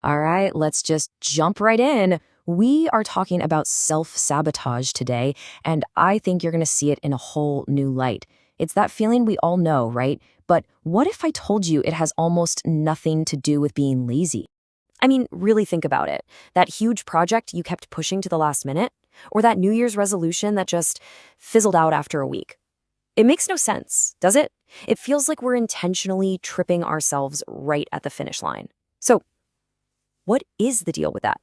All right, let's just jump right in. We are talking about self-sabotage today, and I think you're going to see it in a whole new light. It's that feeling we all know, right? But what if I told you it has almost nothing to do with being lazy? I mean, really think about it. That huge project you kept pushing to the last minute? Or that New Year's resolution that just fizzled out after a week? It makes no sense, does it? It feels like we're intentionally tripping ourselves right at the finish line. So, what is the deal with that?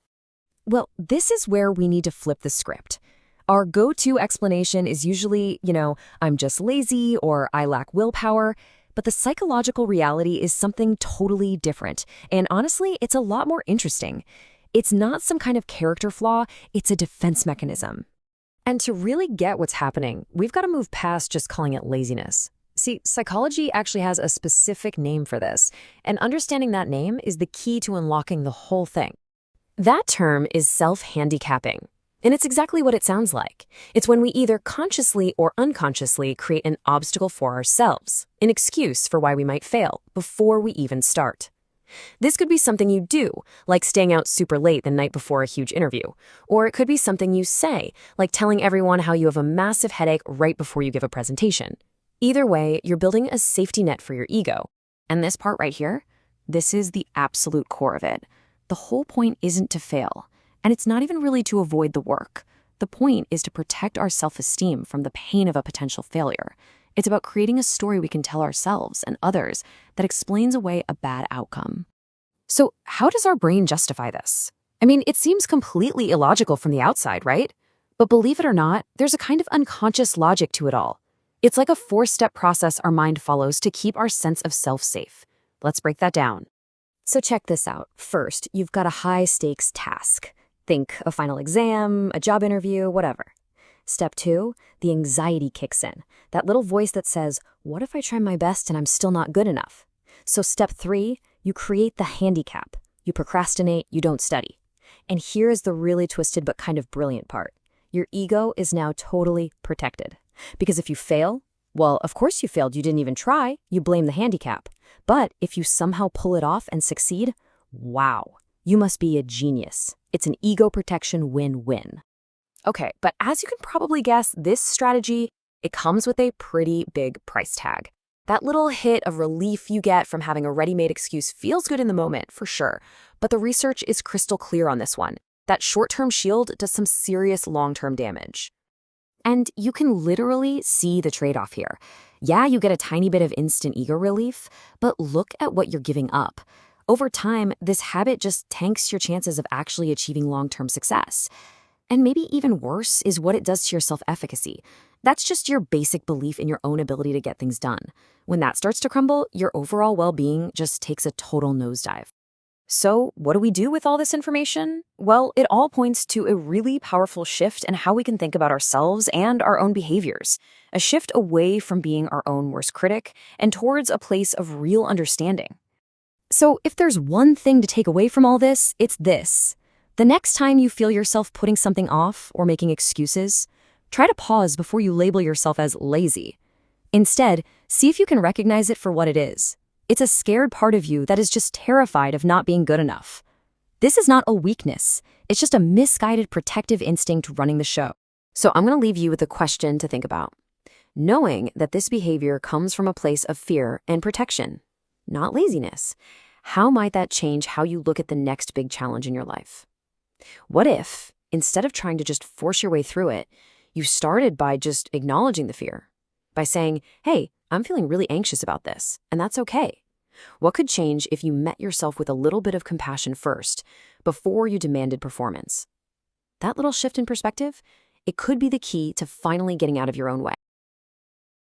Well, this is where we need to flip the script. Our go-to explanation is usually, I'm just lazy or I lack willpower, but the psychological reality is something totally different. And honestly, it's a lot more interesting. It's not some kind of character flaw, it's a defense mechanism. And to really get what's happening, we've got to move past just calling it laziness. See, psychology actually has a specific name for this, and understanding that name is the key to unlocking the whole thing. That term is self-handicapping, and it's exactly what it sounds like. It's when we either consciously or unconsciously create an obstacle for ourselves, an excuse for why we might fail before we even start. This could be something you do, like staying out super late the night before a huge interview, or it could be something you say, like telling everyone how you have a massive headache right before you give a presentation. Either way, you're building a safety net for your ego. And this part right here, this is the absolute core of it. The whole point isn't to fail, and it's not even really to avoid the work. The point is to protect our self-esteem from the pain of a potential failure. It's about creating a story we can tell ourselves and others that explains away a bad outcome. So how does our brain justify this? I mean, it seems completely illogical from the outside, right? But believe it or not, there's a kind of unconscious logic to it all. It's like a four-step process our mind follows to keep our sense of self safe. Let's break that down. So check this out. First, you've got a high-stakes task. Think a final exam, a job interview, whatever. Step 2, the anxiety kicks in. That little voice that says, what if I try my best and I'm still not good enough? So step 3, you create the handicap. You procrastinate, you don't study. And here is the really twisted but kind of brilliant part. Your ego is now totally protected. Because if you fail, well, of course you failed. You didn't even try. You blame the handicap. But if you somehow pull it off and succeed, wow, you must be a genius. It's an ego protection win-win. Okay, but as you can probably guess, this strategy, it comes with a pretty big price tag. That little hit of relief you get from having a ready-made excuse feels good in the moment, for sure. But the research is crystal clear on this one. That short-term shield does some serious long-term damage. And you can literally see the trade-off here. Yeah, you get a tiny bit of instant ego relief, but look at what you're giving up. Over time, this habit just tanks your chances of actually achieving long-term success. And maybe even worse is what it does to your self-efficacy. That's just your basic belief in your own ability to get things done. When that starts to crumble, your overall well-being just takes a total nosedive. So what do we do with all this information? Well, it all points to a really powerful shift in how we can think about ourselves and our own behaviors. A shift away from being our own worst critic and towards a place of real understanding. So if there's one thing to take away from all this, it's this. The next time you feel yourself putting something off or making excuses, try to pause before you label yourself as lazy. Instead, see if you can recognize it for what it is. It's a scared part of you that is just terrified of not being good enough. This is not a weakness. It's just a misguided protective instinct running the show. So I'm going to leave you with a question to think about. Knowing that this behavior comes from a place of fear and protection, not laziness, how might that change how you look at the next big challenge in your life? What if, instead of trying to just force your way through it, you started by just acknowledging the fear? By saying, hey, I'm feeling really anxious about this, and that's okay. What could change if you met yourself with a little bit of compassion first, before you demanded performance? That little shift in perspective, it could be the key to finally getting out of your own way.